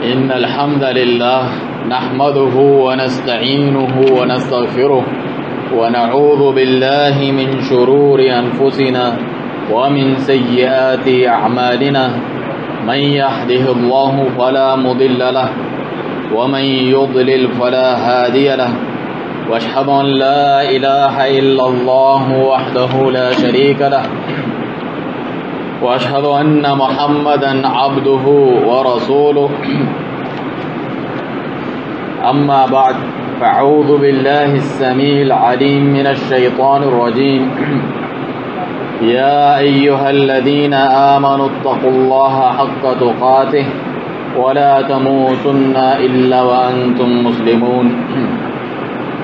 إن الحمد لله نحمده ونستعينه ونستغفره ونعوذ بالله من شرور أنفسنا ومن سيئات أعمالنا من يهده الله فلا مضل له ومن يضلل فلا هادي له وأشهد أن لا إله إلا الله وحده لا شريك له وأشهد أن محمدا عبده ورسوله أما بعد فأعوذ بالله السميع العليم من الشيطان الرجيم يا أيها الذين آمنوا اتقوا الله حق تقاته ولا تموتن إلا وأنتم مسلمون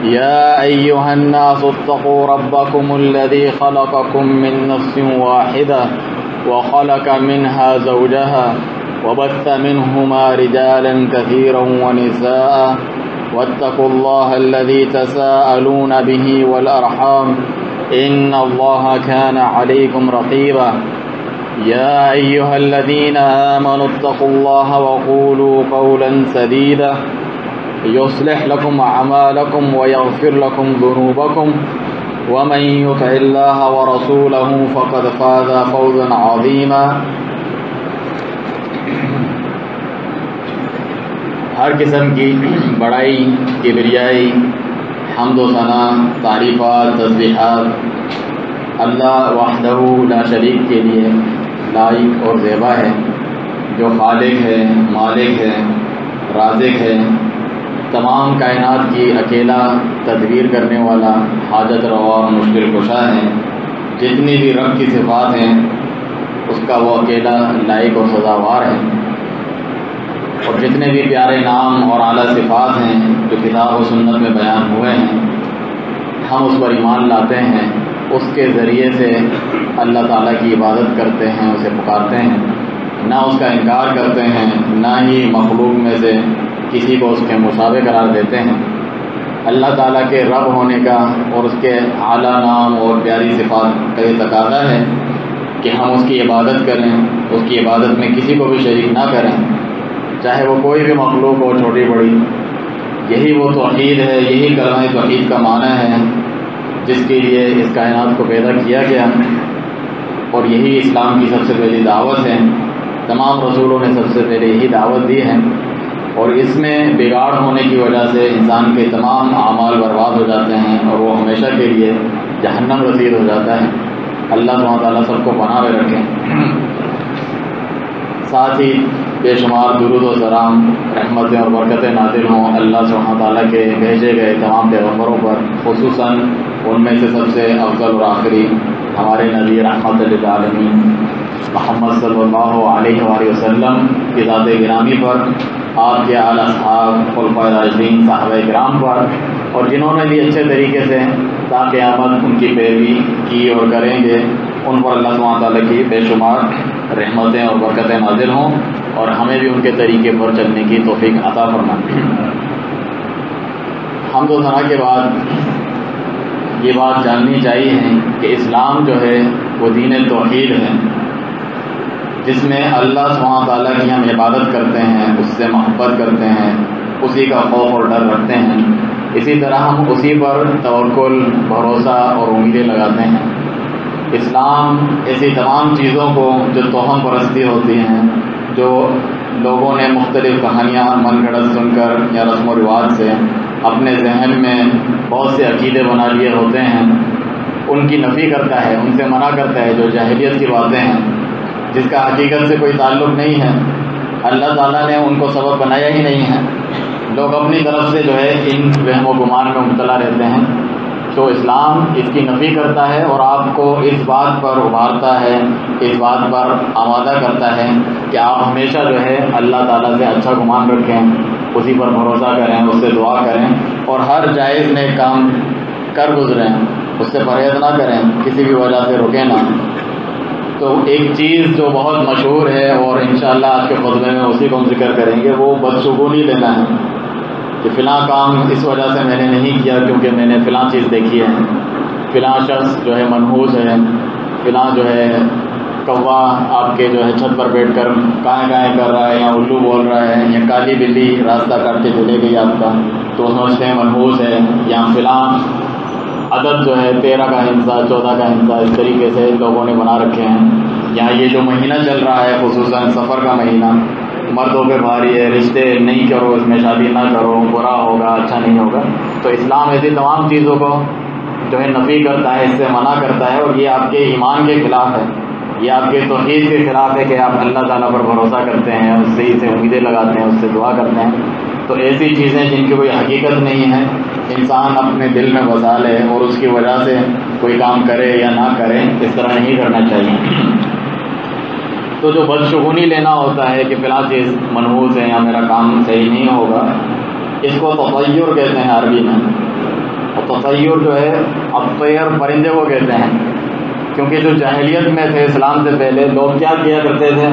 يا أيها الناس اتقوا ربكم الذي خلقكم من نفس واحدة وخلق منها زوجها وبث منهما رجالا كثيرا ونساء واتقوا الله الذي تساءلون به والأرحام إن الله كان عليكم رقيبا يا أيها الذين آمنوا اتقوا الله وقولوا قولا سديدا يصلح لكم أعمالكم ويغفر لكم ذنوبكم ومن يطع الله ورسوله فقد فاز فوزا عظيما ہر قسم کی بڑائی، کبریائی، حمد و ثنا، تعریفات، تسبیحات اللہ وحدہ لا شریک کے لیے لائق اور زیبا ہے، جو خالق ہے، مالک ہے، رازق ہے، تمام کائنات کی اکیلا تدبیر کرنے والا، حاجت روا، مشکل کشا ہے۔ جتنی بھی رب کی صفات ہیں اس کا وہ اکیلا لائق اور سزاوار ہے، اور جتنے بھی پیارے نام اور اعلیٰ صفات ہیں جو کتاب و سنت میں بیان ہوئے ہیں، ہم اس پر ایمان لاتے ہیں، اس کے ذریعے سے اللہ تعالیٰ کی عبادت کرتے ہیں، اسے پکارتے ہیں، نہ اس کا انکار کرتے ہیں، نہ ہی مخلوق میں سے کسی کو اس کے مشابہ قرار دیتے ہیں۔ اللہ تعالیٰ کے رب ہونے کا اور اس کے اعلیٰ نام اور پیاری صفات کا یہ تقاضا ہے کہ ہم اس کی عبادت کریں، اس کی عبادت میں کسی کو بھی شریک نہ کریں، چاہے وہ کوئی بھی مخلوق ہو، چھوٹی بڑی۔ یہی وہ توحید ہے، یہی کلمہ توحید کا معنی ہے جس کے لیے اس کائنات کو پیدا کیا گیا، اور یہی اسلام کی سب سے پہلی دعوت ہے۔ تمام رسولوں نے سب سے پہلے یہی دعوت دی ہے، اور اس میں بگاڑ ہونے کی وجہ سے انسان کے تمام اعمال برباد ہو جاتے ہیں اور وہ ہمیشہ کے لیے جہنم رسید ہو جاتا ہے۔ اللہ سبحانہ تعالیٰ سب کو پناہ میں رکھیں۔ ساتھ ہی بے شمار درود و سلام، رحمتیں اور برکتیں نازل ہوں اللہ سبحانہ تعالیٰ کے بھیجے گئے تمام پیغمبروں پر، خصوصاً ان میں سے سب سے افضل اور آخری ہمارے نبی رحمت للعالمین محمد صلی اللہ علیہ وآلہ وسلم کی ذات گرامی پر، آپ کے اعلیٰ اصحاب، خلفائے راشدین، صحابہ کرام پر، اور جنہوں نے بھی اچھے طریقے سے تا قیامت ان کی پیروی کی اور کریں گے، ان پر اللہ سبحانہ تعالیٰ کی بے شمار رحمتیں اور برکتیں نازل ہوں، اور ہمیں بھی ان کے طریقے پر چلنے کی توفیق عطا فرمائیں۔ حمد و ثنا کے بعد یہ بات جاننی چاہیے کہ اسلام جو ہے وہ دین توحید ہے، جس میں اللہ سبحانہ تعالیٰ کی ہم عبادت کرتے ہیں، اس سے محبت کرتے ہیں، اسی کا خوف اور ڈر رکھتے ہیں، اسی طرح ہم اسی پر توکل، بھروسہ اور امیدیں لگاتے ہیں۔ اسلام ایسی تمام چیزوں کو جو توہم پرستی ہوتی ہیں، جو لوگوں نے مختلف کہانیاں من گھڑت سن کر یا رسم و رواج سے اپنے ذہن میں بہت سے عقیدے بنا لیے ہوتے ہیں، ان کی نفی کرتا ہے، ان سے منع کرتا ہے، جو جاہلیت کی باتیں ہیں جس کا حقیقت سے کوئی تعلق نہیں ہے، اللہ تعالیٰ نے ان کو سبب بنایا ہی نہیں ہے، لوگ اپنی طرف سے جو ہے ان وہم و گمان میں مبتلا رہتے ہیں۔ تو اسلام اس کی نفی کرتا ہے اور آپ کو اس بات پر ابھارتا ہے، اس بات پر آمادہ کرتا ہے کہ آپ ہمیشہ جو ہے اللہ تعالیٰ سے اچھا گمان رکھیں، اسی پر بھروسہ کریں، اس سے دعا کریں، اور ہر جائز نیک کام کر گزریں، اس سے پرہیز نہ کریں، کسی بھی وجہ سے رکیں نہ۔ تو ایک چیز جو بہت مشہور ہے اور انشاءاللہ آج کے خطبے میں اسی کو ہم ذکر کریں گے، وہ بدشگونی لینا ہے کہ فلاں کام اس وجہ سے میں نے نہیں کیا کیونکہ میں نے فلاں چیز دیکھی ہے، فلاں شخص جو ہے منحوس ہے، فلاں جو ہے کوا آپ کے جو ہے چھت پر بیٹھ کر کائیں کائیں کر رہا ہے یا الو بول رہا ہے یا کالی بلی راستہ کاٹ کے چلے گئی آپ کا تو سمجھتے ہیں منحوس ہے، یا فلاں عدد جو ہے 13 کا ہندسہ 14 کا ہندسہ اس طریقے سے لوگوں نے بنا رکھے ہیں، یا یہ جو مہینہ چل رہا ہے خصوصاً سفر کا مہینہ مردوں پہ بھاری ہے، رشتے نہیں کرو، اس میں شادی نہ کرو، برا ہوگا، اچھا نہیں ہوگا. تو اسلام ایسی تمام چیزوں کو جو ہے نفی کرتا ہے، اس سے منع کرتا ہے، اور یہ آپ کے ایمان کے خلاف ہے، یہ آپ کے توحید کے خلاف ہے کہ آپ اللہ تعالیٰ پر بھروسہ کرتے ہیں، اس سے امیدیں لگاتے ہیں، اس سے دعا کرتے ہیں. تو ایسی چیزیں جن کی کوئی حقیقت نہیں ہے انسان اپنے دل میں بسا لے اور اس کی وجہ سے کوئی کام کرے یا نہ کرے، اس طرح نہیں کرنا چاہیے. تو جو بدشگونی لینا ہوتا ہے کہ فلاں چیز منحوس ہے یا میرا کام صحیح نہیں ہوگا، اس کو تطیر کہتے ہیں عربی میں. اور تطیر جو ہے الطیر پرندے کو کہتے ہیں، کیونکہ جو جاہلیت میں تھے اسلام سے پہلے لوگ کیا کیا کرتے تھے،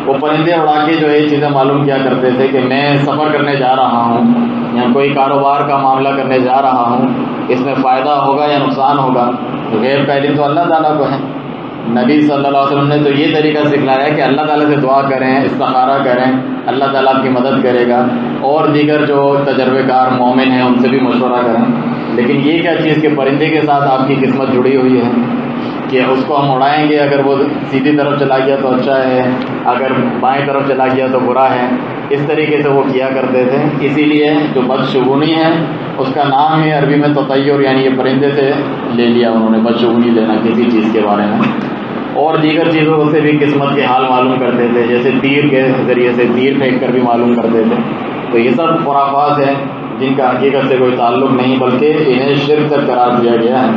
وہ پرندے اڑا کے جو ہے چیزیں معلوم کیا کرتے تھے کہ میں سفر کرنے جا رہا ہوں یا کوئی کاروبار کا معاملہ کرنے جا رہا ہوں، اس میں فائدہ ہوگا یا نقصان ہوگا. غیب کا علم تو اللہ تعالیٰ کو ہے. نبی صلی اللہ علیہ وسلم نے تو یہ طریقہ سکھلایا کہ اللہ تعالیٰ سے دعا کریں، استخارہ کریں، اللہ تعالیٰ آپ کی مدد کرے گا، اور دیگر جو تجربے کار مومن ہیں ان سے بھی مشورہ کریں. لیکن یہ کیا چیز کہ پرندے کے ساتھ آپ کی قسمت جڑی ہوئی ہے کہ اس کو ہم اڑائیں گے، اگر وہ سیدھی طرف چلا گیا تو اچھا ہے، اگر بائیں طرف چلا گیا تو برا ہے. اس طریقے سے وہ کیا کرتے تھے. اسی لیے جو بدشگونی ہے اس کا نام ہے عربی میں تطیر، یعنی یہ پرندے سے لے لیا انہوں نے، بدشگونی لینا کسی چیز کے بارے میں. اور دیگر چیزوں سے بھی قسمت کے حال معلوم کرتے تھے، جیسے تیر کے ذریعے سے تیر پھینک کر بھی معلوم کرتے تھے. تو یہ سب خرافات ہیں جن کا حقیقت سے کوئی تعلق نہیں، بلکہ انہیں شرک تک قرار دیا گیا ہے.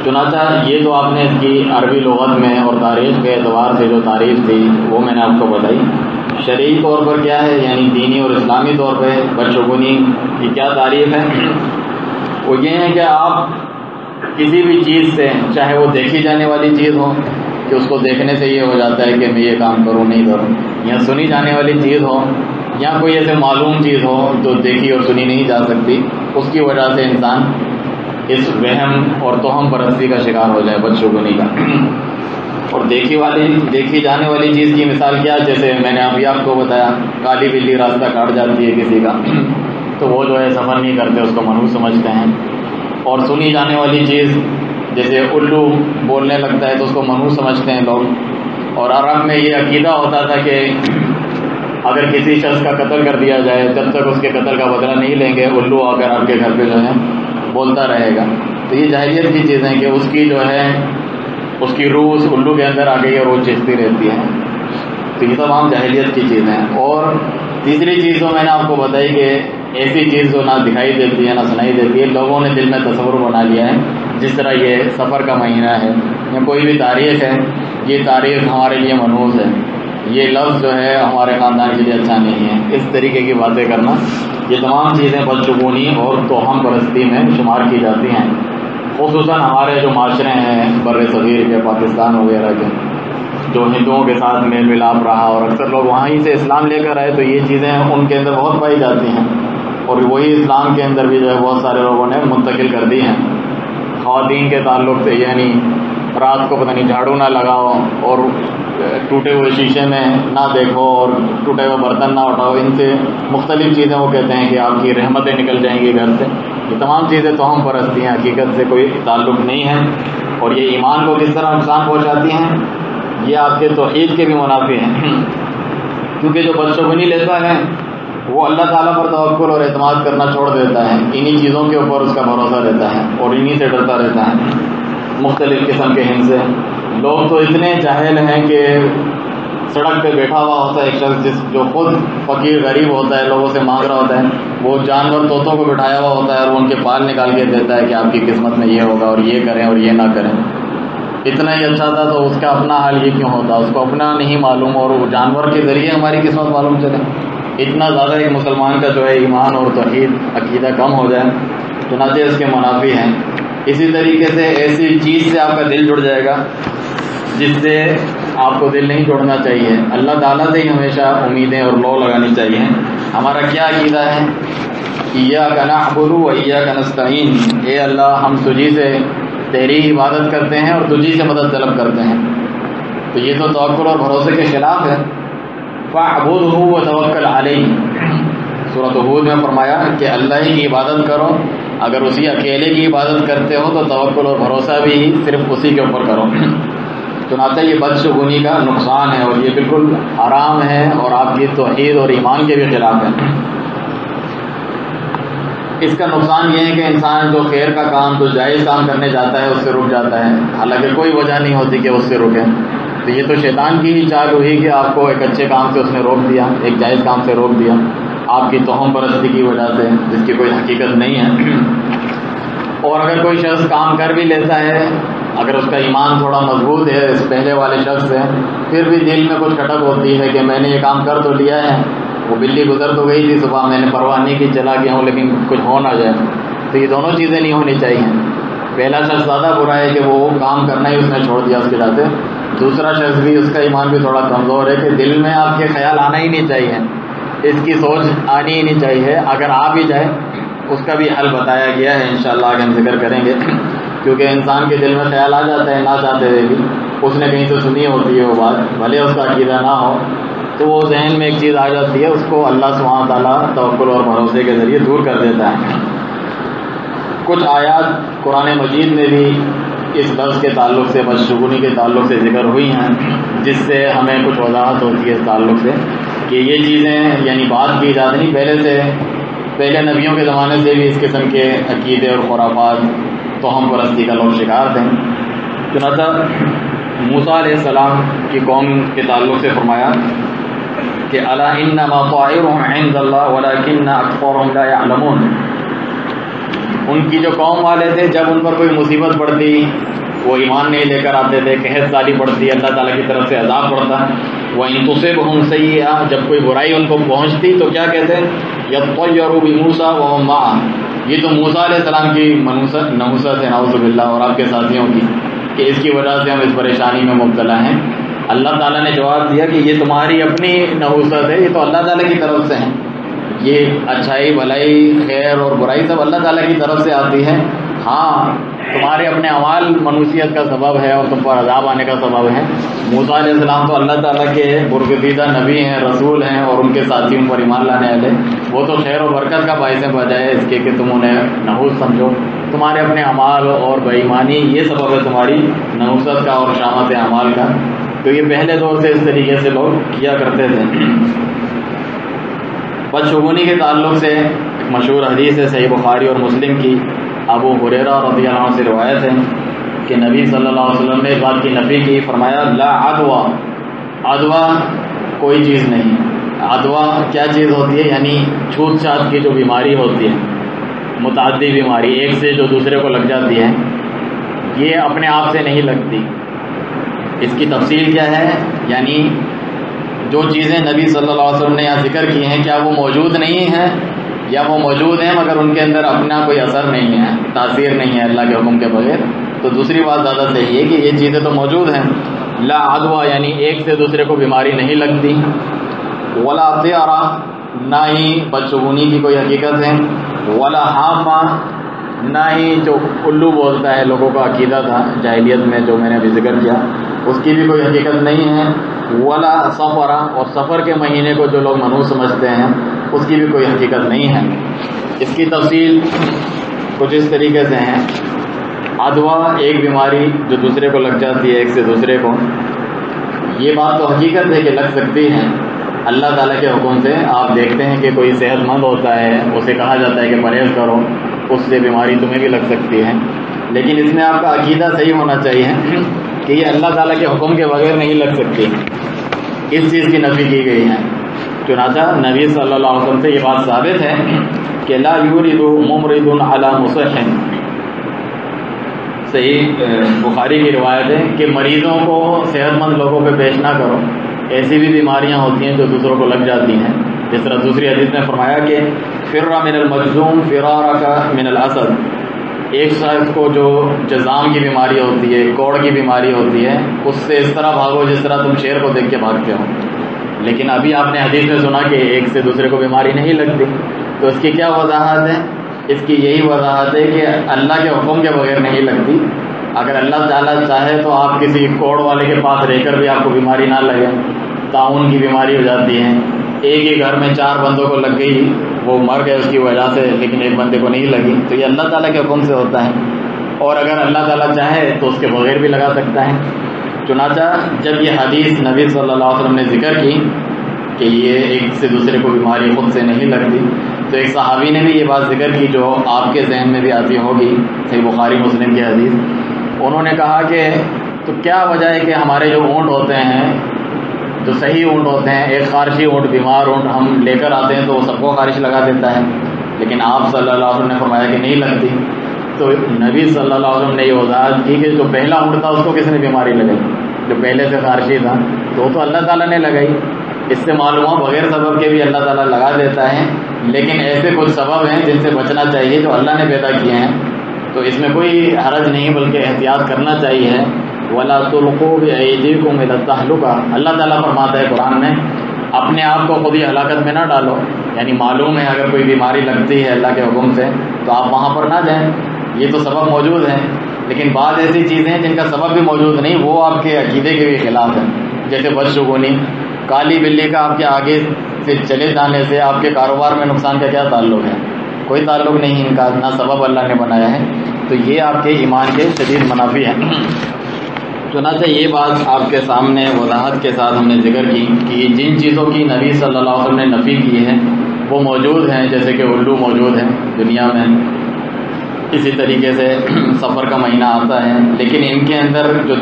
چنانچہ یہ تو آپ نے اس کی عربی لغت میں اور تاریخ کے اعتبار سے جو تعریف تھی وہ میں نے آپ کو بتائی. شرعی طور پر کیا ہے، یعنی دینی اور اسلامی طور پہ بدشگونی کی کیا تعریف ہے، وہ یہ ہے کہ آپ کسی بھی چیز سے، چاہے وہ دیکھی جانے والی چیز ہو کہ اس کو دیکھنے سے یہ ہو جاتا ہے کہ میں یہ کام کروں نہیں کروں، یا سنی جانے والی چیز ہو یا کوئی ایسے معلوم چیز ہو جو دیکھی اور سنی نہیں جا سکتی، اس کی وجہ سے انسان اس وہم اور توہم پرستی کا شکار ہو جائے، بدشگونی کا. اور دیکھی جانے والی چیز کی مثال کیا، جیسے میں نے ابھی آپ کو بتایا کالی بلی راستہ کاٹ جاتی ہے کسی کا تو وہ جو ہے سفر نہیں کرتے، اس کو منحوس سمجھتے ہیں. اور سنی جانے والی چیز جیسے الو بولنے لگتا ہے تو اس کو منحوس سمجھتے ہیں لوگ. اور عرب میں یہ عقیدہ ہوتا تھا کہ اگر کسی شخص کا قتل کر دیا جائے جب تک اس کے قتل کا بدلہ نہیں لیں گے الو آ کر آپ کے گھر پہ جو ہے بولتا رہے گا. تو یہ جاہلیت کی چیزیں کہ اس کی جو ہے اس کی روح اس الو کے اندر آ گئی اور وہ چیختی رہتی ہے. تو یہ تمام جاہلیت کی چیزیں ہیں. اور تیسری چیز تو میں نے آپ کو بتائی کہ ایسی چیز جو نہ دکھائی دیتی ہے نہ سنائی دیتی ہے، لوگوں نے دل میں تصور بنا لیا ہے. جس طرح یہ سفر کا مہینہ ہے یا کوئی بھی تاریخ ہے، یہ تاریخ ہمارے لیے منحوس ہے، یہ لفظ جو ہے ہمارے خاندان کے لیے اچھا نہیں ہے، اس طریقے کی باتیں کرنا، یہ تمام چیزیں بدشگونی اور توہم پرستی میں شمار کی جاتی ہیں. خصوصاً ہمارے جو معاشرے ہیں بر صغیر کے، پاکستان وغیرہ کے، جو ہندوؤں کے ساتھ میل ملاپ رہا اور اکثر لوگ وہیں سے اسلام لے کر آئے، تو یہ چیزیں ان کے اندر بہت پائی جاتی ہیں. اور وہی اسلام کے اندر بھی جو ہے بہت سارے لوگوں نے منتقل کر دی ہیں. خواتین کے تعلق سے یعنی رات کو پتہ نہیں جھاڑو نہ لگاؤ اور ٹوٹے ہوئے شیشے میں نہ دیکھو اور ٹوٹے ہوئے برتن نہ اٹھاؤ، ان سے مختلف چیزیں وہ کہتے ہیں کہ آپ کی رحمتیں نکل جائیں گی گھر سے. یہ تمام چیزیں تو ہم پرستی ہیں، حقیقت سے کوئی تعلق نہیں ہے. اور یہ ایمان کو کس طرح نقصان پہنچاتی ہیں، یہ آپ کے توحید کے بھی منافی ہیں. کیونکہ جو بدشگونی لیتا ہے وہ اللہ تعالیٰ پر توکل اور اعتماد کرنا چھوڑ دیتا ہے، انہی چیزوں کے اوپر اس کا بھروسہ رہتا ہے اور انہی سے ڈرتا رہتا ہے. مختلف قسم کے ہند سے لوگ تو اتنے جاہل ہیں کہ سڑک پہ بیٹھا ہوا ہوتا ہے ایک شخص جو خود فقیر غریب ہوتا ہے، لوگوں سے مانگ رہا ہوتا ہے، وہ جانور طوطوں کو بٹھایا ہوا ہوتا ہے اور ان کے بال نکال کے دیتا ہے کہ آپ کی قسمت میں یہ ہوگا اور یہ کریں اور یہ نہ کریں. اتنا ہی اچھا تھا تو اس کا اپنا حال یہ کیوں ہوتا، اس کو اپنا نہیں معلوم اور وہ جانور کے ذریعے ہماری قسمت معلوم چلے. اتنا زیادہ ایک مسلمان کا جو ہے ایمان اور توحید عقیدہ کم ہو جائے، چنانچہ اس کے منافی ہیں. اسی طریقے سے ایسی چیز سے آپ کا دل جڑ جائے گا جس سے آپ کو دل نہیں جوڑنا چاہیے. اللہ تعالیٰ سے ہی ہمیشہ امیدیں اور لو لگانی چاہیے. ہمارا کیا عقیدہ ہے، ایاک نعبد و ایاک نستعین، اے اللہ ہم تجھی سے تیری عبادت کرتے ہیں اور تجھی سے مدد طلب کرتے ہیں، تو یہ تو توکل اور بھروسے کے خلاف ہے۔ فاعبدہ وتوکل علیہ، سورۃ ہود میں فرمایا کہ اللہ ہی کی عبادت کرو، اگر اسی اکیلے کی عبادت کرتے ہو تو توکل اور بھروسہ بھی صرف اسی کے اوپر کرو۔ چنانچہ یہ بدشگونی کا نقصان ہے اور یہ بالکل حرام ہے اور آپ کی توحید اور ایمان کے بھی خلاف ہے۔ اس کا نقصان یہ ہے کہ انسان جو خیر کا کام، جو جائز کام کرنے جاتا ہے اس سے رک جاتا ہے، حالانکہ کوئی وجہ نہیں ہوتی کہ اس سے رکے۔ تو یہ تو شیطان کی ہی چال ہوئی کہ آپ کو ایک اچھے کام سے اس نے روک دیا، ایک جائز کام سے روک دیا، آپ کی توہم پرستی کی وجہ سے، جس کی کوئی حقیقت نہیں ہے۔ اور اگر کوئی شخص کام کر بھی لیتا ہے، اگر اس کا ایمان تھوڑا مضبوط ہے اس پہلے والے شخص سے، پھر بھی دل میں کچھ کھٹک ہوتی ہے کہ میں نے یہ کام کر تو لیا ہے، وہ بلی گزر تو گئی تھی صبح، میں نے پرواہ نہیں کی، چلا گیا ہوں، لیکن کچھ ہو نہ جائے۔ تو یہ دونوں چیزیں نہیں ہونی چاہیے۔ پہلا شخص زیادہ برا ہے کہ وہ کام کرنا ہی اس نے چھوڑ دیا اس کی وجہ سے، دوسرا شخص بھی، اس کا ایمان بھی تھوڑا کمزور ہے کہ دل میں آپ کے خیال آنا ہی نہیں چاہیے، اس کی سوچ آنی ہی نہیں چاہیے۔ اگر آ بھی جائے اس کا بھی حل بتایا گیا ہے، انشاءاللہ آگے ہم ذکر کریں گے، کیونکہ انسان کے دل میں خیال آ جاتا ہے نہ چاہتے ہوئے بھی، اس نے کہیں سے سنی ہوتی ہے وہ بات، بھلے اس کا عقیدہ نہ ہو، تو وہ ذہن میں ایک چیز آ جاتی ہے، اس کو اللہ سبحانہ تعالیٰ توکل اور بھروسے کے ذریعے دور کر دیتا ہے۔ کچھ آیات قرآن مجید میں بھی اس لفظ کے تعلق سے، بدشگونی کے تعلق سے ذکر ہوئی ہیں، جس سے ہمیں کچھ وضاحت ہوتی ہے اس تعلق سے کہ یہ چیزیں یعنی بات کی جاتی نہیں، پہلے نبیوں کے زمانے سے بھی اس قسم کے عقیدے اور خرافات، توہم پرستی کا لوگ شکار تھے۔ چنانچہ موسیٰ علیہ السلام کی قوم کے تعلق سے فرمایا کہ الا انما طائرهم عند اللہ ولکن اکثرهم لا يعلمون۔ ان کی جو قوم والے تھے، جب ان پر کوئی مصیبت پڑتی وہ ایمان نہیں لے کر آتے تھے، قحط سالی پڑتی، اللہ تعالیٰ کی طرف سے عذاب پڑتا، وَإِن تُصِبْهُمْ سَيِّئَةٌ، جب کوئی برائی ان کو پہنچتی تو کیا کہتے ہیں، يَطَّيَّرُوا بِمُوسَىٰ وَهُمْ مَعَهُ۔ یہ تو موسیٰ علیہ السلام کی نحوست ہے، نعوذ باللہ، اور آپ کے ساتھیوں کی، کہ اس کی وجہ سے ہم اس پریشانی میں مبتلا ہیں۔ اللہ تعالیٰ نے جواب دیا کہ یہ تمہاری اپنی نحوست ہے، یہ تو اللہ تعالیٰ کی طرف سے ہے، یہ اچھائی بھلائی خیر اور برائی سب اللہ تعالیٰ کی طرف سے آتی ہے، ہاں تمہارے اپنے اعمال منوسیت کا سبب ہے اور تم پر عذاب آنے کا سبب ہے۔ موسیٰ علیہ السلام تو اللہ تعالیٰ کے برگزیدہ نبی ہیں، رسول ہیں، اور ان کے ساتھیوں پر ایمان لانے والے، وہ تو خیر و برکت کا باعث ہے، بجائے اس کے کہ تم انہیں نحوست سمجھو۔ تمہارے اپنے اعمال اور بے ایمانی یہ سبب ہے تمہاری نحوست کا اور شامت اعمال کا۔ تو یہ پہلے دور سے اس طریقے سے لوگ کیا کرتے تھے۔ بدشگونی کے تعلق سے ایک مشہور حدیث ہے صحیح بخاری اور مسلم کی، ابو ہریرہ رضی اللہ عنہ سے روایت ہے کہ نبی صلی اللہ علیہ وسلم نے اس بات کی نفی کی، فرمایا لا عدوہ، عدوہ کوئی چیز نہیں۔ عدوہ کیا چیز ہوتی ہے، یعنی چھوت چھات کی جو بیماری ہوتی ہے، متعدی بیماری، ایک سے جو دوسرے کو لگ جاتی ہے، یہ اپنے آپ سے نہیں لگتی۔ اس کی تفصیل کیا ہے، یعنی جو چیزیں نبی صلی اللہ علیہ وسلم نے یہاں ذکر کی ہیں، کیا وہ موجود نہیں ہیں یا وہ موجود ہیں مگر ان کے اندر اپنا کوئی اثر نہیں ہے، تاثیر نہیں ہے اللہ کے حکم کے بغیر، تو دوسری بات زیادہ صحیح ہے کہ یہ چیزیں تو موجود ہیں۔ لا عدوہ یعنی ایک سے دوسرے کو بیماری نہیں لگتی، ولا طیرہ نہ ہی بدشگونی کی کوئی حقیقت ہے، ولا حامہ نہ ہی جو الو بولتا ہے لوگوں کا عقیدہ تھا جاہلیت میں، جو میں نے ابھی ذکر کیا، اس کی بھی کوئی حقیقت نہیں ہے، ولا سفرہ، اور سفر کے مہینے کو جو لوگ منحوس سمجھتے ہیں اس کی بھی کوئی حقیقت نہیں ہے۔ اس کی تفصیل کچھ اس طریقے سے ہیں، عدوہ ایک بیماری جو دوسرے کو لگ جاتی ہے، ایک سے دوسرے کو، یہ بات تو حقیقت ہے کہ لگ سکتی ہے اللہ تعالیٰ کے حکم سے۔ آپ دیکھتے ہیں کہ کوئی صحت مند ہوتا ہے، اسے کہا جاتا ہے کہ پرہیز کرو، اس سے بیماری تمہیں بھی لگ سکتی ہے، لیکن اس میں آپ کا عقیدہ صحیح ہونا چاہیے کہ یہ اللہ تعالیٰ کے حکم کے بغیر نہیں لگ سکتی، اس چیز کی نفی کی گئی ہے۔ چنانچہ نبی صلی اللہ علیہ وسلم سے یہ بات ثابت ہے کہ لا یورد ممرض علی مصح، صحیح بخاری کی روایت ہے کہ مریضوں کو صحت مند لوگوں پہ پیش نہ کرو، ایسی بھی بیماریاں ہوتی ہیں جو دوسروں کو لگ جاتی ہیں، جس طرح دوسری حدیث میں فرمایا کہ فر من المجذوم فرارک من الاسد، ایک شخص کو جو جذام کی بیماری ہوتی ہے، کوڑ کی بیماری ہوتی ہے، اس سے اس طرح بھاگو جس طرح تم شیر کو دیکھ کے بھاگتے ہو، لیکن ابھی آپ نے حدیث میں سنا کہ ایک سے دوسرے کو بیماری نہیں لگتی، تو اس کی کیا وضاحت ہے؟ اس کی یہی وضاحت ہے کہ اللہ کے حکم کے بغیر نہیں لگتی، اگر اللہ تعالیٰ چاہے تو آپ کسی کوڑ والے کے پاس رہ کر بھی آپ کو بیماری نہ لگے، طاعون کی بیماری ہو جاتی ہے، ایک ہی گھر میں 4 بندوں کو لگ گئی، وہ مر گئے اس کی وجہ سے، لیکن ایک بندے کو نہیں لگی، تو یہ اللہ تعالیٰ کے حکم سے ہوتا ہے، اور اگر اللہ تعالیٰ چاہے تو اس کے بغیر بھی لگا سکتا ہے۔ چنانچہ جب یہ حدیث نبی صلی اللہ علیہ وسلم نے ذکر کی کہ یہ ایک سے دوسرے کو بیماری خود سے نہیں لگتی، تو ایک صحابی نے بھی یہ بات ذکر کی جو آپ کے ذہن میں بھی آتی ہوگی، صحیح بخاری مسلم کی حدیث۔ انہوں نے کہا کہ تو کیا وجہ ہے کہ ہمارے جو اونٹ ہوتے ہیں، جو صحیح اونٹ ہوتے ہیں، ایک خارشی اونٹ، بیمار اونٹ ہم لے کر آتے ہیں تو وہ سب کو خارش لگا دیتا ہے، لیکن آپ صلی اللہ علیہ وسلم نے فرمایا کہ نہیں لگتی۔ تو نبی صلی اللہ علیہ وسلم نے یہ وضاحت کی کہ جو پہلا اونٹ تھا اس کو کس نے بیماری لگائی، جو پہلے سے خارشی تھا تو اللہ تعالیٰ نے لگائی۔ اس سے معلوم ہوا بغیر سبب کے بھی اللہ تعالیٰ لگا دیتا ہے، لیکن ایسے کچھ سبب ہیں جن سے بچنا چاہیے جو اللہ نے پیدا کیے ہیں، تو اس میں کوئی حرج نہیں بلکہ احتیاط کرنا چاہیے۔ وَلَا تُلْقُوا بِأَيْدِيكُمْ إِلَى التَّهْلُكَةِ، اللہ تعالیٰ فرماتا ہے قرآن میں اپنے آپ کو خود ہی ہلاکت میں نہ ڈالو، یعنی معلوم ہے اگر کوئی بیماری لگتی ہے اللہ کے حکم سے تو آپ وہاں پر نہ جائیں، یہ تو سبب موجود ہیں، لیکن بعض ایسی چیزیں ہیں جن کا سبب بھی موجود نہیں، وہ آپ کے عقیدے کے بھی خلاف ہیں، جیسے بدشگونی، کالی بلی کا آپ کے آگے سے چلے جانے سے آپ کے کاروبار میں نقصان کا کیا تعلق ہے؟ کوئی تعلق نہیں ان کا، نہ سبب اللہ نے بنایا ہے، تو یہ آپ کے ایمان کے شدید منافی ہے۔ چنانچہ یہ بات آپ کے سامنے وضاحت کے ساتھ ہم نے ذکر کی کہ جن چیزوں کی نبی صلی اللہ علیہ وسلم نے نفی کی ہے وہ موجود ہیں، جیسے کہ الو موجود ہیں دنیا میں، اسی طریقے سے سفر کا مہینہ آتا ہے، لیکن ان کے اندر جو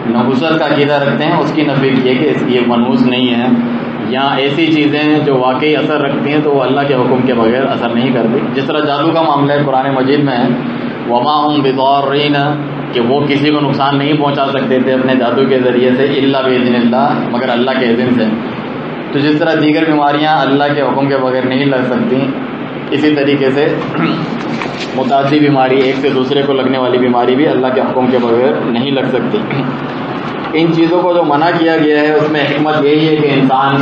نحوست کا عقیدہ رکھتے ہیں اس کی نفی کی ہے کہ یہ منحوس نہیں ہے، یا ایسی چیزیں جو واقعی اثر رکھتی ہیں تو وہ اللہ کے حکم کے بغیر اثر نہیں کرتی، جس طرح جادو کا معاملہ ہے قرآن مجید میں ہے وما ہم بضارین، کہ وہ کسی کو نقصان نہیں پہنچا سکتے تھے اپنے جادو کے ذریعے سے الا باذن اللہ، مگر اللہ کے اذن سے، تو جس طرح دیگر بیماریاں اللہ کے حکم کے بغیر نہیں لگ سکتی، اسی طریقے سے متعدی بیماری، ایک سے دوسرے کو لگنے والی بیماری بھی اللہ کے حکم کے بغیر نہیں لگ سکتی۔ ان چیزوں کو جو منع کیا گیا ہے اس میں حکمت یہی ہے کہ انسان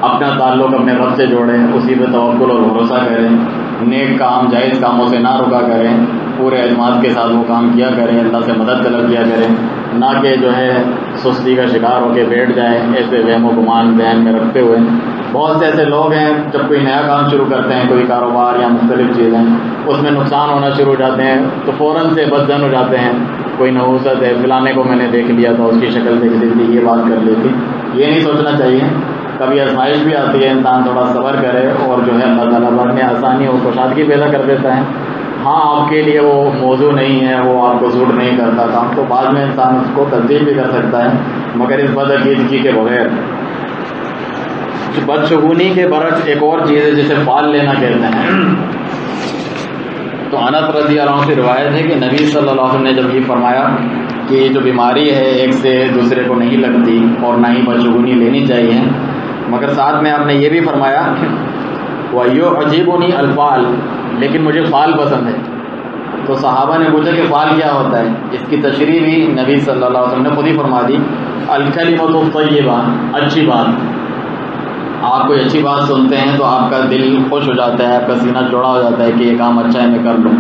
اپنا تعلق اپنے رب سے جوڑے، اسی پہ توکل اور بھروسہ کریں، نیک کام جائز کاموں سے نہ رکا کریں، پورے اعتماد کے ساتھ وہ کام کیا کریں، اللہ سے مدد طلب کیا کریں، نہ کہ جو ہے سستی کا شکار ہو کے بیٹھ جائیں ایسے وہم و گمان ذہن میں رکھتے ہوئے۔ بہت سے ایسے لوگ ہیں جب کوئی نیا کام شروع کرتے ہیں، کوئی کاروبار یا مختلف چیزیں، اس میں نقصان ہونا شروع ہو جاتے ہیں تو فوراً سے بدظن ہو جاتے ہیں، کوئی نحوست ہے، فلانے کو میں نے دیکھ لیا تھا، اس کی شکل دیکھ لی تھی، یہ بات کر لی تھی، یہ نہیں سوچنا چاہیے۔ کبھی آزمائش بھی آتی ہے، انسان تھوڑا صبر کرے اور جو ہے اللہ تعالیٰ بعد میں آسانی اور خوشحالی پیدا کر دیتا ہے۔ ہاں آپ کے لیے وہ موضوع نہیں ہے، وہ آپ کو سوٹ نہیں کرتا کام، تو بعد میں انسان اس کو تبدیل بھی کر سکتا ہے، مگر اس بدعقیدگی کے بغیر۔ بدشگونی کے برعکس ایک اور چیز ہے جسے فال لینا کہتے ہیں۔ تو انس رضی اللہ عنہ سے روایت ہے کہ نبی صلی اللہ علیہ وسلم نے جب یہ فرمایا کہ یہ جو بیماری ہے ایک سے دوسرے کو نہیں لگتی اور نہ ہی بدشگونی لینی چاہیے، مگر ساتھ میں آپ نے یہ بھی فرمایا وَيُعْجِبُنِي الْفَالُ، لیکن مجھے فال پسند ہے۔ تو صحابہ نے پوچھا کہ فال کیا ہوتا ہے؟ اس کی تشریح بھی نبی صلی اللہ علیہ وسلم نے خود ہی فرما دی، الکلمۃ الطیبہ، اچھی بات۔ آپ کوئی اچھی بات سنتے ہیں تو آپ کا دل خوش ہو جاتا ہے، آپ کا سینہ چوڑا ہو جاتا ہے کہ یہ کام اچھا ہے میں کر لوں،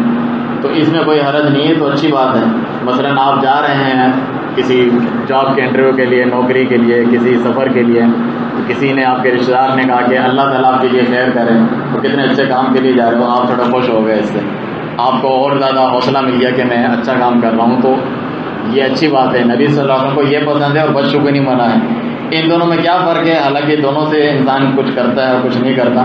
تو اس میں کوئی حرج نہیں ہے، تو اچھی بات ہے۔ مثلاً آپ جا رہے ہیں کسی جاب کے انٹرویو کے لیے، نوکری کے لیے، کسی سفر کے لیے، تو کسی نے آپ کے رشتہ دار نے کہا کہ اللہ تعالیٰ آپ کے لیے خیر کرے، تو کتنے اچھے کام کے لیے جا رہے ہو، آپ تھوڑا خوش ہو گئے، اس سے آپ کو اور زیادہ حوصلہ مل گیا کہ میں اچھا کام کر رہا ہوں، تو یہ اچھی بات ہے۔ نبی صلی اللہ علیہ وسلم کو یہ پسند ہے اور بدشگونی منع ہے۔ ان دونوں میں کیا فرق ہے؟ حالانکہ دونوں سے انسان کچھ کرتا ہے اور کچھ نہیں کرتا۔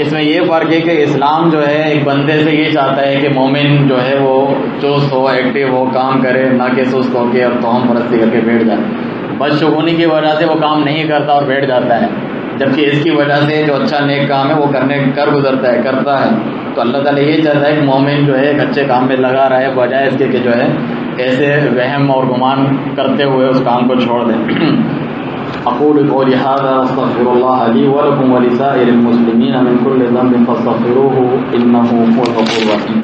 اس میں یہ فرق ہے کہ اسلام جو ہے ایک بندے سے یہ چاہتا ہے کہ مومن جو ہے وہ چست ہو، ایکٹیو ہو، کام کرے، نہ کہ سست ہو کے اور توہم پرستی کر کے بیٹھ جائے۔ بدشگونی کی وجہ سے وہ کام نہیں کرتا اور بیٹھ جاتا ہے، جبکہ اس کی وجہ سے جو اچھا نیک کام ہے وہ گزرتا ہے، کرتا ہے۔ تو اللہ تعالیٰ یہ چاہتا ہے کہ مومن جو ہے ایک اچھے کام میں لگا رہے، بجائے اس کے کہ جو ہے ایسے وہم اور گمان کرتے ہوئے اس کام کو چھوڑ دیں۔ اقول قولی هذا واستغفر الله لي ولكم ولسائر المسلمين من كل ذنب فاستغفروه انه هو الغفور الرحيم۔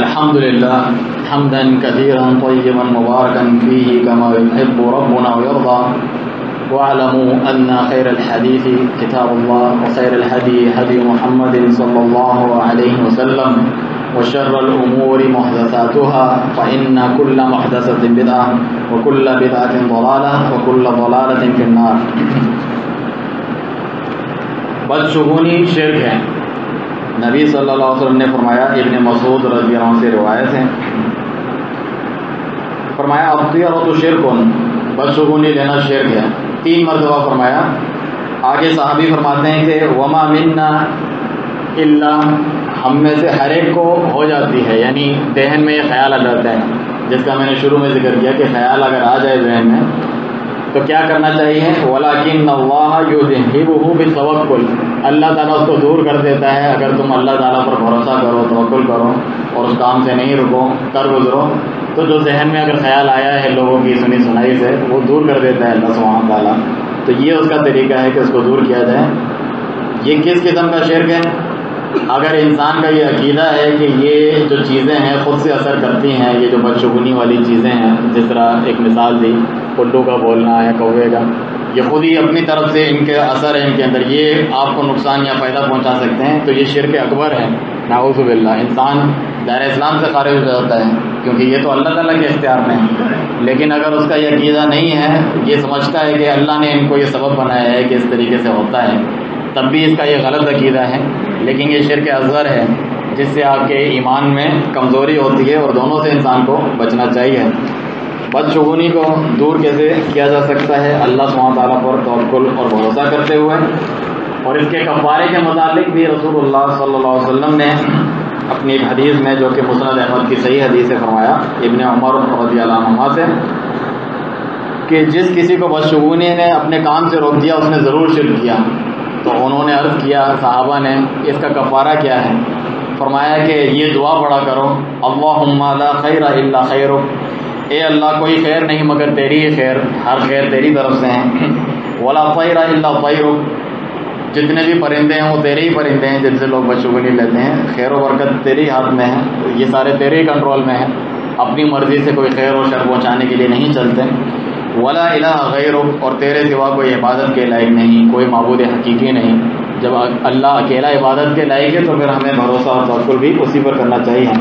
الحمد لله حمدا كثيرا طيبا مباركا فيه كما يحب ربنا ويرضى، واعلموا ان خير الحديث كتاب الله وخير الهدي هدي محمد صلى الله عليه وسلم، وشر الأمور محدثاتها فإن كل محدثة بدعة وكل بدعة ضلالة وكل ضلالة في النار۔ بدشگونی شرک ہے۔ نبی صلی اللہ علیہ وسلم نے فرمایا، ابن مسعود رضی اللہ عنہ سے روایت ہے، فرمایا الطیرۃ شرک، بدشگونی لینا شرک ہے، 3 مرتبہ فرمایا۔ آگے صحابی فرماتے ہیں کہ وما منا الا، ہم میں سے ہر ایک کو ہو جاتی ہے، یعنی ذہن میں یہ خیال آ جاتا ہے، جس کا میں نے شروع میں ذکر کیا کہ خیال اگر آ جائے ذہن میں تو کیا کرنا چاہیے؟ وَلَكِنَّ اللَّهَ يُذْهِبُهُ بِالتَّوَكُّلِ، اللہ تعالیٰ اس کو دور کر دیتا ہے اگر تم اللہ تعالیٰ پر بھروسہ کرو، توکل کرو اور اس کام سے نہیں رکو، کر گزرو، تو جو ذہن میں اگر خیال آیا ہے لوگوں کی سنی سنائی سے، وہ دور کر دیتا ہے اللہ سبحانہ تعالیٰ۔ تو یہ اس کا طریقہ ہے کہ اس کو دور کیا جائے۔ یہ کس قسم کا شرک ہے؟ اگر انسان کا یہ عقیدہ ہے کہ یہ جو چیزیں ہیں خود سے اثر کرتی ہیں، یہ جو بدشگونی والی چیزیں ہیں، جس طرح ایک مثال دی الو کا بولنا یا کوے کا، یہ خود ہی اپنی طرف سے ان کے اثر ہے، ان کے اندر یہ آپ کو نقصان یا فائدہ پہنچا سکتے ہیں، تو یہ شرک اکبر ہے، نعوذ باللہ۔ انسان دائرہ اسلام سے خارج ہو جاتا ہے، کیونکہ یہ تو اللہ تعالیٰ کے اختیار میں ہے۔ لیکن اگر اس کا یہ عقیدہ نہیں ہے، یہ سمجھتا ہے کہ اللہ نے ان کو یہ سبب بنایا ہے کہ اس طریقے سے ہوتا ہے، تب بھی اس کا یہ غلط عقیدہ ہے، لیکن یہ شرک اصغر ہے جس سے آپ کے ایمان میں کمزوری ہوتی ہے، اور دونوں سے انسان کو بچنا چاہیے۔ بدشگونی کو دور کیسے کیا جا سکتا ہے؟ اللہ سبحانہ تعالیٰ پر توکل اور بھروسہ کرتے ہوئے، اور اس کے کفارے کے متعلق بھی رسول اللہ صلی اللہ علیہ وسلم نے اپنی ایک حدیث میں، جو کہ مسند احمد کی صحیح حدیث ہے، فرمایا ابن عمر رضی اللہ عنہما سے کہ جس کسی کو بدشگونی نے اپنے کام سے روک دیا اس نے ضرور شرک کیا۔ تو انہوں نے عرض کیا صحابہ نے، اس کا کفارہ کیا ہے؟ فرمایا کہ یہ دعا پڑھا کرو، اللہم لا خیر الا خیرک، اے اللہ کوئی خیر نہیں مگر تیری ہی خیر، ہر خیر تیری طرف سے ہیں، ولا طیر الا طیرک، جتنے بھی پرندے ہیں وہ تیرے ہی پرندے ہیں جن سے لوگ بدشگونی لیتے ہیں، خیر و برکت تیری ہاتھ میں ہے، یہ سارے تیرے ہی کنٹرول میں ہیں، اپنی مرضی سے کوئی خیر و شر پہنچانے کے لیے نہیں چلتے۔ ولا الہ غیرک، اور تیرے سوا کوئی عبادت کے لائق نہیں، کوئی معبود حقیقی نہیں۔ جب اللہ اکیلا عبادت کے لائق ہے تو پھر ہمیں بھروسہ اور توکل بھی اسی پر کرنا چاہیے۔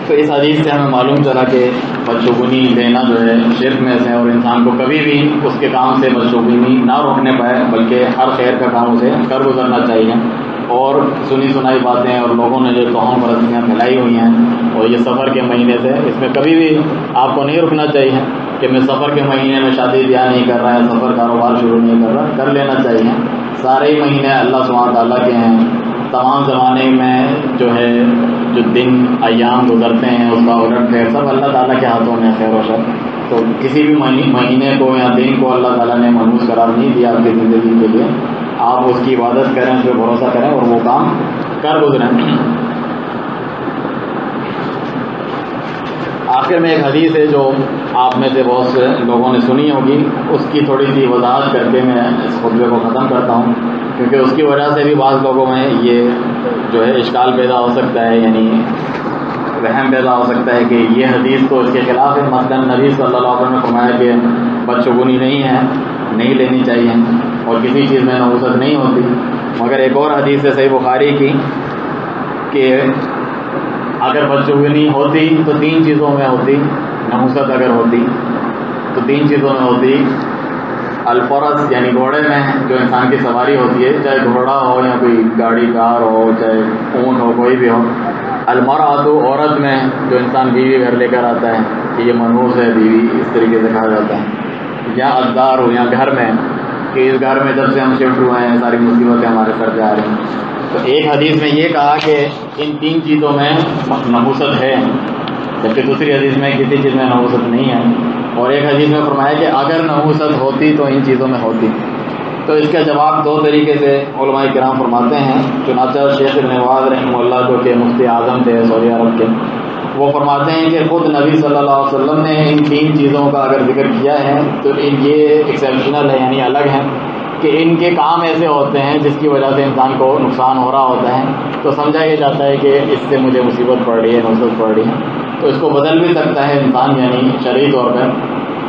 تو اس حدیث سے ہمیں معلوم چلا کہ بدشگونی لینا جو ہے شرک میں سے، اور انسان کو کبھی بھی اس کے کام سے بدشگونی نہ روکنے پائے، بلکہ ہر خیر کا کام اسے کر گزرنا چاہیے۔ اور سنی سنائی باتیں اور لوگوں نے جو توہم پرستیاں پھیلائی ہوئی ہیں، اور یہ سفر کے مہینے سے، اس میں کبھی بھی آپ کو نہیں رکنا چاہیے کہ میں سفر کے مہینے میں شادی بیاہ نہیں کر رہا ہے، سفر کاروبار شروع نہیں کر رہا، کر لینا چاہیے۔ سارے ہی مہینے اللہ سبحانہ تعالیٰ کے ہیں، تمام زمانے میں جو ہے جو دن ایام گزرتے ہیں اس کا الٹ پھیر سب اللہ تعالیٰ کے ہاتھوں میں خیر و شر۔ تو کسی بھی مہینے کو یا دن کو اللہ تعالیٰ نے منحوس قرار نہیں دیا آپ کی زندگی کے لیے، آپ اس کی عبادت کریں، اس پہ بھروسہ کریں اور وہ کام کر گزریں۔ آخر میں ایک حدیث ہے جو آپ میں سے بہت سے لوگوں نے سنی ہوگی، اس کی تھوڑی سی وضاحت کر کے میں اس خطبے کو ختم کرتا ہوں، کیونکہ اس کی وجہ سے بھی بعض لوگوں میں یہ جو ہے اشکال پیدا ہو سکتا ہے، یعنی وہم پیدا ہو سکتا ہے کہ یہ حدیث تو اس کے خلاف ہے۔ مثلا نبی صلی اللہ علیہ وسلم نے فرمایا کہ بدشگونی نہیں ہے، نہیں لینی چاہیے، اور کسی چیز میں نحوست نہیں ہوتی، مگر ایک اور حدیث ہے صحیح بخاری کی کہ اگر بدشگونی ہوتی تو 3 چیزوں میں ہوتی، نحوست اگر ہوتی تو 3 چیزوں میں ہوتی۔ الفرس یعنی گھوڑے میں جو انسان کی سواری ہوتی ہے، چاہے گھوڑا ہو یا کوئی گاڑی کار ہو، چاہے اونٹ ہو، کوئی بھی ہو۔ المرأۃ عورت میں جو انسان بیوی گھر لے کر آتا ہے کہ یہ منحوس ہے بیوی، اس طریقے سے کہا جاتا ہے۔ یا الدار ہو، یا گھر میں کہ اس گھر میں جب سے ہم شفٹ ہوئے ہیں ساری مصیبتیں ہمارے سر پہ آ رہی ہیں۔ تو ایک حدیث میں یہ کہا کہ ان 3 چیزوں میں نحوست ہے، جبکہ دوسری حدیث میں کسی چیز میں نحوست نہیں ہے، اور ایک حدیث میں فرمایا کہ اگر نحوست ہوتی تو ان چیزوں میں ہوتی۔ تو اس کا جواب 2 طریقے سے علماء کرام فرماتے ہیں۔ چنانچہ شیخ ابن باز رحمہ اللہ جو کہ مفتی اعظم تھے سعودی عرب کے، وہ فرماتے ہیں کہ خود نبی صلی اللہ علیہ وسلم نے ان 3 چیزوں کا اگر ذکر کیا ہے تو یہ ایکسیپشنل ہے، یعنی الگ ہیں، کہ ان کے کام ایسے ہوتے ہیں جس کی وجہ سے انسان کو نقصان ہو رہا ہوتا ہے، تو سمجھا یہ جاتا ہے کہ اس سے مجھے مصیبت پڑ رہی ہے، نصرت پڑ رہی ہے، تو اس کو بدل بھی سکتا ہے انسان، یعنی شرعی طور پر۔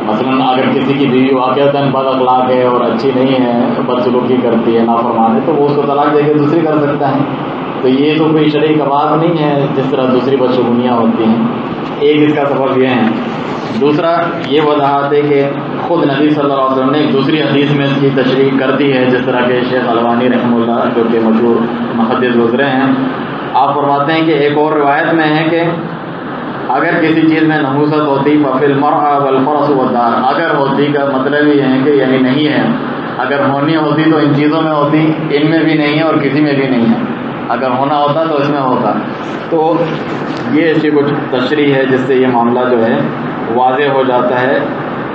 مثلا اگر کسی کی بیوی واقعتاً بد اخلاق ہے اور اچھی نہیں ہے، بدسلوکی کرتی ہے، نافرمان ہے، تو وہ اس کو طلاق دے کے دوسری کر سکتا ہے۔ تو یہ تو کوئی شرعی کباغ نہیں ہے جس طرح دوسری بدشگونیاں ہوتی ہیں. ایک اس کا سبب یہ ہے. دوسرا یہ وضاحت ہے کہ خود نبی صلی اللہ علیہ وسلم نے ایک دوسری حدیث میں اس کی تشریح کر دی ہے، جس طرح کہ شیخ البانی رحمہ اللہ جو کہ مشہور محدث گزرے ہیں، آپ فرماتے ہیں کہ ایک اور روایت میں ہے کہ اگر کسی چیز میں نحوست ہوتی ففی المرء والفرس والدار، اگر ہوتی کا مطلب یہ ہے کہ یعنی نہیں ہے، اگر ہونی ہوتی تو ان چیزوں میں ہوتی، ان میں بھی نہیں ہے اور کسی میں بھی نہیں ہے، اگر ہونا ہوتا تو اس میں ہوتا. تو یہ اس کی کچھ تشریح ہے جس سے یہ معاملہ جو ہے واضح ہو جاتا ہے.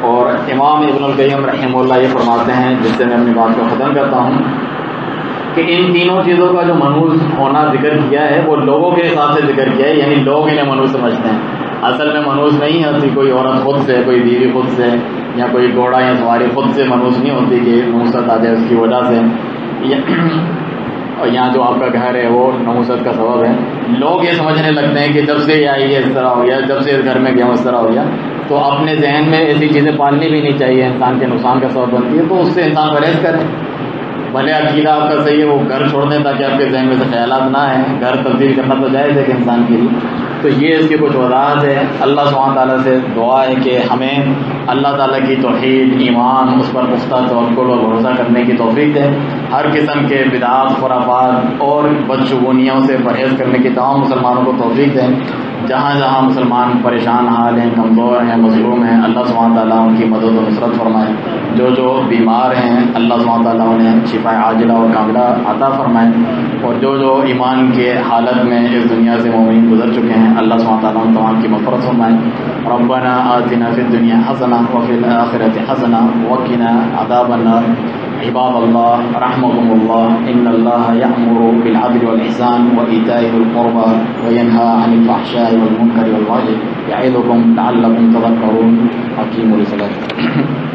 اور امام ابن القیم رحمہ اللہ یہ فرماتے ہیں، جس سے میں اپنی بات کو ختم کرتا ہوں، کہ ان تینوں چیزوں کا جو منحوس ہونا ذکر کیا ہے وہ لوگوں کے حساب سے ذکر کیا ہے، یعنی لوگ انہیں منحوس سمجھتے ہیں. اصل میں منحوس نہیں ہوتی، کوئی عورت خود سے، کوئی بیوی خود سے، یا کوئی گھوڑا یا سواری خود سے منحوس نہیں ہوتی کہ نحوست آ جائے اس کی وجہ سے. اور یہاں جو آپ کا گھر ہے وہ نحوست کا سبب ہے. لوگ یہ سمجھنے لگتے ہیں کہ جب سے یہ آئی ہے اس طرح ہو گیا، جب سے اس گھر میں گیا اس طرح ہو گیا. تو اپنے ذہن میں ایسی چیزیں پالنی بھی نہیں چاہیے، انسان کے نقصان کا سبب بنتی ہے، تو اس سے انسان پرہیز کرے. بھلے عقیدہ آپ کا صحیح ہے، وہ گھر چھوڑ دیں تاکہ آپ کے ذہن میں سے خیالات نہ آئیں. گھر تبدیل کرنا تو جائز ہے کہ انسان کے لیے. تو یہ اس کی کچھ وضاحت ہے. اللہ سبحانہ تعالیٰ سے دعا ہے کہ ہمیں اللہ تعالیٰ کی توحید، ایمان، اس پر پختہ توکل اور بھروسہ کرنے کی توفیق دے. ہر قسم کے بدعات، خرافات اور بدشگونیوں سے پرہیز کرنے کی تمام مسلمانوں کو توفیق دیں. جہاں جہاں مسلمان پریشان حال ہیں، کمزور ہیں، مظلوم ہیں، اللہ سبحانہ تعالیٰ ان کی مدد و نصرت فرمائے. جو بیمار ہیں اللہ سبحانہ تعالیٰ انہیں شفا عاجلہ اور کاملہ عطا فرمائے. اور جو ایمان کے حالت میں اس دنیا سے مومنین گزر چکے ہیں اللہ سبحانہ تعالیٰ ان تمام کی مغفرت فرمائے. ربنا آتنا فی الدنیا حسنہ وفی الآخرۃ حسنہ وقنا عذاب النار. عباد اللہ رحمكم اللہ، ان اللہ یأمر بالعدل والإحسان وإیتاء ذی القربى وینہی عن الفحشاء والمنکر والبغی یعظکم لعلکم تذکرون. اقیموا الصلاۃ.